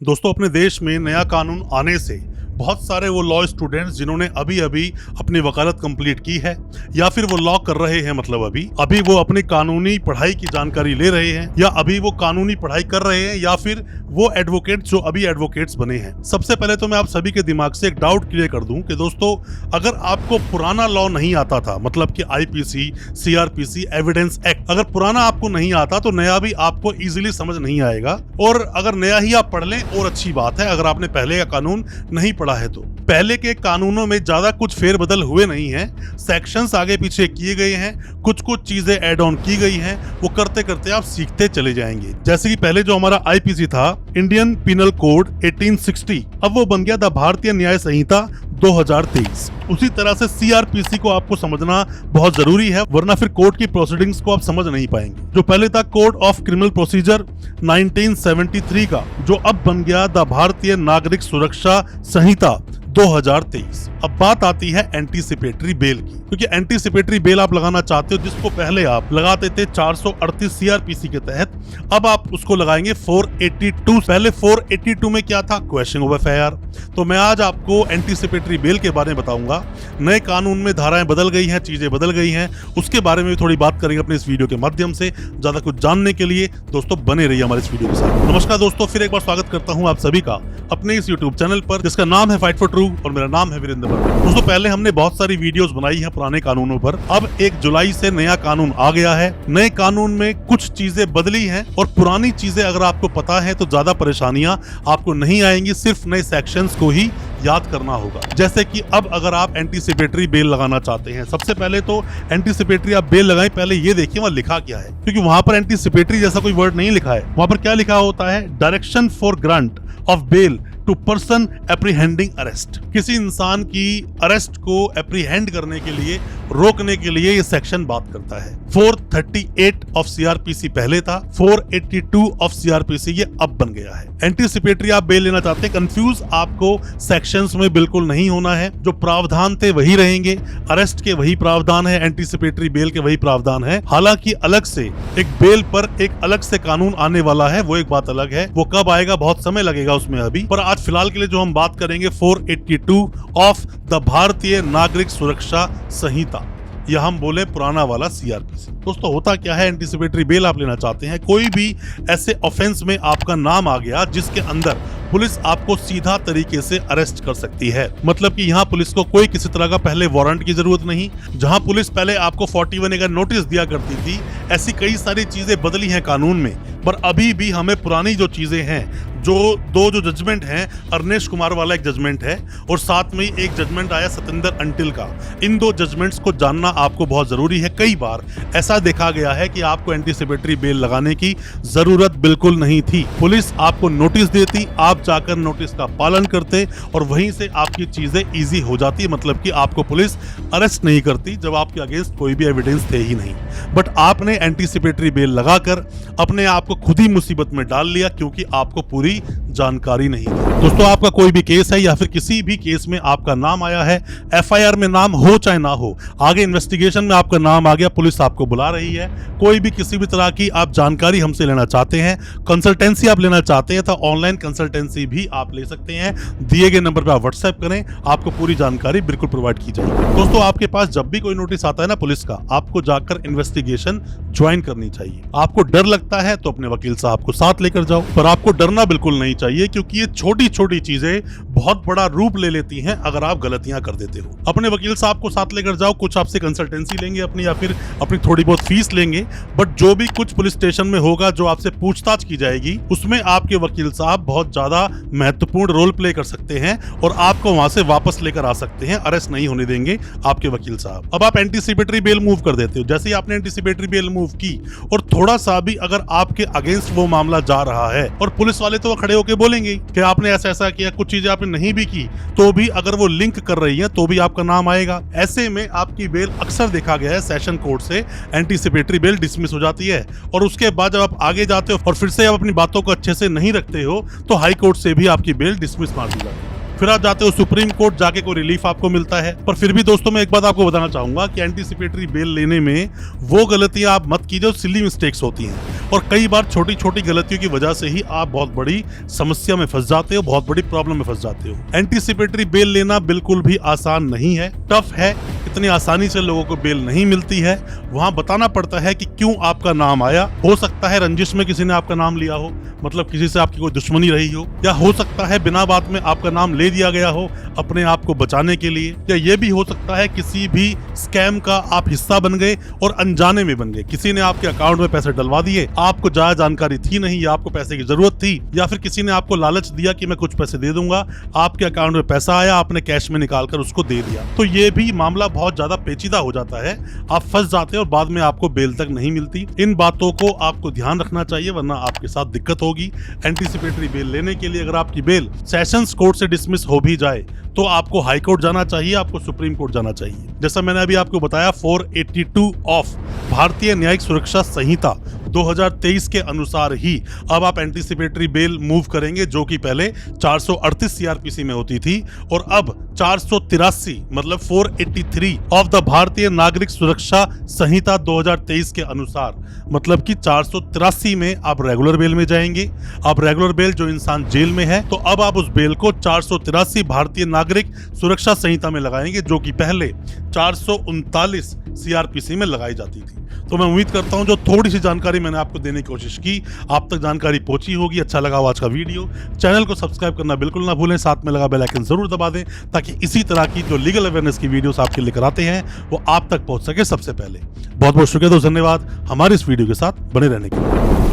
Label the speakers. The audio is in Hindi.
Speaker 1: दोस्तों, अपने देश में नया कानून आने से बहुत सारे वो लॉ स्टूडेंट्स जिन्होंने अभी अभी अपनी वकालत कंप्लीट की है या फिर वो लॉ कर रहे हैं, मतलब अभी वो अपनी कानूनी पढ़ाई की जानकारी ले रहे हैं या अभी वो कानूनी पढ़ाई कर रहे हैं या फिर वो एडवोकेट जो अभी एडवोकेट्स बने हैं। सबसे पहले तो मैं आप सभी के दिमाग से एक डाउट क्लियर कर दूं कि दोस्तों, अगर आपको पुराना लॉ नहीं आता था, मतलब कि आईपीसी, सीआरपीसी, एविडेंस एक्ट, अगर पुराना आपको नहीं आता तो नया भी आपको इजीली समझ नहीं आएगा। और अगर नया ही आप पढ़ लें और अच्छी बात है, अगर आपने पहले का कानून नहीं पढ़ा है तो। पहले के कानूनों में ज्यादा कुछ फेरबदल हुए नहीं हैं, सेक्शंस आगे पीछे किए गए हैं, कुछ चीजें ऐड ऑन की गई हैं, वो करते करते आप सीखते चले जाएंगे। जैसे कि पहले जो हमारा आईपीसी था, इंडियन पिनल कोड 1860, अब वो बन गया था भारतीय न्याय संहिता 2023। उसी तरह से सीआरपीसी को आपको समझना बहुत जरूरी है, वरना फिर कोर्ट की प्रोसीडिंग्स को आप समझ नहीं पाएंगे। जो पहले था कोड ऑफ क्रिमिनल प्रोसीजर 1973 का, जो अब बन गया द भारतीय नागरिक सुरक्षा संहिता 2023। अब बात आती है एंटीसिपेटरी बेल की, क्योंकि एंटीसिपेटरी बेल आप लगाना चाहते हो जिसको पहले आप लगाते थे 438 सीआरपीसी के तहत, अब आप उसको लगाएंगे 482। पहले 482 में क्या था? Questioning of FIR. तो मैं आज आपको एंटीसिपेटरी बेल के बारे में बताऊंगा। नए कानून में धाराएं बदल गई हैं, चीजें बदल गई हैं, उसके बारे में भी थोड़ी बात करेंगे अपने इस वीडियो के माध्यम से। ज्यादा कुछ जानने के लिए दोस्तों बने रहिए हमारे इस वीडियो के साथ। नमस्कार दोस्तों, फिर एक बार स्वागत करता हूं आप सभी का अपने इस यूट्यूब चैनल पर, जिसका नाम है फाइट फॉर ट्रू और मेरा नाम है वीरेंद्र वर्मा। दोस्तों, पहले हमने बहुत सारी वीडियोस बनाई हैं पुराने कानूनों पर। अब 1 जुलाई से नया कानून आ गया है। नए कानून में कुछ चीजें बदली हैं और पुरानी चीजें अगर आपको पता है तो ज्यादा परेशानियां आपको नहीं आएंगी, सिर्फ नए सेक्शंस को ही याद करना होगा। जैसे कि अब अगर आप एंटीसिपेटरी बेल लगाना चाहते हैं, सबसे पहले तो एंटीसिपेटरी आप बेल लगाएं, पहले ये देखिए वहां लिखा क्या है, क्योंकि वहां पर एंटीसिपेटरी जैसा कोई वर्ड नहीं लिखा है। वहां पर क्या लिखा होता है? Direction for grant of bail to person apprehending arrest. किसी इंसान की अरेस्ट को एप्रीहेंड करने के लिए, रोकने के लिए ये सेक्शन बात करता है। 438 ऑफ सीआरपीसी पहले था, 482 ऑफ सीआरपीसी ये अब बन गया है। एंटीसिपेटरी आप बेल लेना चाहते हैं, कंफ्यूज आपको सेक्शंस में बिल्कुल नहीं होना है। जो प्रावधान थे वही रहेंगे, अरेस्ट के वही प्रावधान है, एंटीसिपेटरी बेल के वही प्रावधान है। हालांकि अलग से एक बेल पर एक अलग से कानून आने वाला है, वो एक बात अलग है। वो कब आएगा, बहुत समय लगेगा उसमें अभी, पर आज फिलहाल के लिए जो हम बात करेंगे 482 ऑफ द भारतीय नागरिक सुरक्षा संहिता, या हम बोले पुराना वाला सीआरपीसी। दोस्तों, होता क्या है, एंटीसिपेटरी बेल आप लेना चाहते हैं, कोई भी ऐसे ऑफेंस में आपका नाम आ गया जिसके अंदर पुलिस आपको सीधा तरीके से अरेस्ट कर सकती है। मतलब कि यहाँ पुलिस को कोई किसी तरह का पहले वारंट की जरूरत नहीं। जहाँ पुलिस पहले आपको 41A का नोटिस दिया करती थी, ऐसी कई सारी चीजें बदली हैं कानून में, पर अभी भी हमें पुरानी जो चीजें हैं, जो जजमेंट हैं, अर्नेश कुमार वाला एक जजमेंट है और साथ में एक जजमेंट आया सतेंद्र अंटिल का, इन 2 जजमेंट्स को जानना आपको बहुत जरूरी है। कई बार ऐसा देखा गया है कि आपको एंटीसिपेटरी बेल लगाने की जरूरत बिल्कुल नहीं थी। पुलिस आपको नोटिस देती, आप जाकर नोटिस का पालन करते और वहीं से आपकी चीजें इजी हो जाती, मतलब कि आपको पुलिस अरेस्ट नहीं करती जब आपके अगेंस्ट कोई भी एविडेंस थे ही नहीं। बट आपने एंटीसिपेटरी बेल लगाकर अपने आप को खुद ही मुसीबत में डाल लिया, क्योंकि आपको पूरी जानकारी नहीं थी। दोस्तों, आपका कोई भी केस है या फिर किसी भी केस में आपका नाम आया है, एफआईआर में नाम हो चाहे ना हो, आगे इन्वेस्टिगेशन में आपका नाम आ गया, पुलिस आपको बुला रही है, कोई भी किसी भी तरह की आप जानकारी हमसे लेना चाहते हैं, कंसल्टेंसी आप लेना चाहते हैं, तो ऑनलाइन कंसल्टेंसी भी आप ले सकते हैं। दिए गए नंबर पर आप व्हाट्सएप करें, आपको पूरी जानकारी बिल्कुल प्रोवाइड की जाएगी। दोस्तों, आपके पास जब भी कोई नोटिस आता है ना पुलिस का, आपको जाकर इन्वेस्टिगेशन ज्वाइन करनी चाहिए। आपको डर लगता है तो अपने वकील साहब को साथ लेकर जाओ, पर आपको डरना बिल्कुल नहीं चाहिए, क्योंकि ये छोटी छोटी चीजें बहुत बड़ा रूप ले लेती हैं अगर आप गलतियां कर देते हो। अपने वकील साहब को साथ लेकर जाओ, कुछ आपसे कंसल्टेंसी लेंगे अपनी, या फिर अपनी थोड़ी बहुत फीस लेंगे, बट जो भी कुछ पुलिस स्टेशन में होगा, जो आपसे पूछताछ की जाएगी, उसमें आपके वकील साहब बहुत ज्यादा महत्वपूर्ण रोल प्ले कर सकते हैं और आपको वहां से वापस लेकर आ सकते हैं। अरेस्ट नहीं होने देंगे आपके वकील साहब। अब आप एंटीसिपेटरी बेल मूव कर देते हो। जैसे ही आपने एंटीसिपेटरी बेल मूव की और थोड़ा सा भी अगर आपके अगेंस्ट वो मामला जा रहा है, और पुलिस वाले तो खड़े होकर बोलेंगे कि आपने ऐसा ऐसा किया, कुछ चीजें आपने नहीं भी की, तो भी अगर वो लिंक कर रही है तो भी आपका नाम आएगा। ऐसे में आपकी बेल अक्सर देखा गया है सेशन कोर्ट से एंटीसिपेटरी बेल डिसमिस हो जाती है, और उसके बाद जब आप आगे जाते हो और फिर से आप अपनी बातों को अच्छे से नहीं रखते हो, तो हाई कोर्ट से भी आपकी बेल डिसमिस मार दी जाती है। फिर आप जाते हो सुप्रीम कोर्ट, जाके कोई रिलीफ आपको मिलता है। पर फिर भी दोस्तों, मैं एक बात आपको बताना चाहूंगा कि एंटीसिपेटरी बेल लेने में वो गलतियां आप मत कीजिए जो सिली मिस्टेक्स होती हैं। और कई बार छोटी छोटी गलतियों की वजह से ही आप बहुत बड़ी समस्या में फंस जाते हो, बहुत बड़ी प्रॉब्लम में फंस जाते हो। एंटीसिपेटरी बेल लेना बिल्कुल भी आसान नहीं है, टफ है। इतनी आसानी से लोगों को बेल नहीं मिलती है। वहां बताना पड़ता है कि क्यों आपका नाम आया। हो सकता है रंजिश में किसी ने आपका नाम लिया हो, मतलब किसी से आपकी कोई दुश्मनी रही हो, या हो सकता है बिना बात में आपका नाम ले दिया गया हो अपने आप को बचाने के लिए, या ये भी हो सकता है किसी भी स्कैम का आप हिस्सा बन गए और अनजाने में बन गए। किसी ने आपके अकाउंट में पैसे डलवा दिए, आपको ज्यादा जानकारी थी नहीं या आपको पैसे की जरूरत थी, या फिर किसी ने आपको लालच दिया कि मैं कुछ पैसे दे दूंगा, आपके अकाउंट में पैसा आया, आपने कैश में निकालकर उसको दे दिया। तो ये भी मामला बहुत ज्यादा पेचीदा हो जाता है, आप फंस जाते हैं और बाद में आपको बेल तक नहीं मिलती। इन बातों को आपको ध्यान रखना चाहिए, वरना आपके साथ दिक्कत होगी। एंटीसिपेटरी बेल लेने के लिए अगर आपकी बेल सेशंस कोर्ट से डिसमिस हो भी जाए तो आपको हाई कोर्ट जाना चाहिए, आपको सुप्रीम कोर्ट जाना चाहिए। जैसा मैंने अभी आपको बताया 482 ऑफ भारतीय न्यायिक सुरक्षा संहिता 2023 के अनुसार ही अब आप एंटीसिपेटरी बेल मूव करेंगे, जो कि पहले 438 सीआरपीसी में होती थी और अब 483 मतलब 483 ऑफ द भारतीय नागरिक सुरक्षा संहिता 2023 के अनुसार, मतलब कि 483 में आप रेगुलर बेल में जाएंगे। अब रेगुलर बेल जो इंसान जेल में है, तो अब आप उस बेल को 483 भारतीय नागरिक सुरक्षा संहिता में लगाएंगे, जो कि पहले 439 सीआरपीसी में लगाई जाती थी। तो मैं उम्मीद करता हूं जो थोड़ी सी जानकारी मैंने आपको देने की कोशिश की, आप तक जानकारी पहुंची होगी। अच्छा लगा हो आज का वीडियो, चैनल को सब्सक्राइब करना बिल्कुल ना भूलें, साथ में लगा बेल आइकन जरूर दबा दें ताकि इसी तरह की जो लीगल अवेयरनेस की वीडियोस आपके लेकर आते हैं वो आप तक पहुंच सके सबसे पहले। बहुत बहुत शुक्रिया, तो धन्यवाद हमारे इस वीडियो के साथ बने रहने के लिए।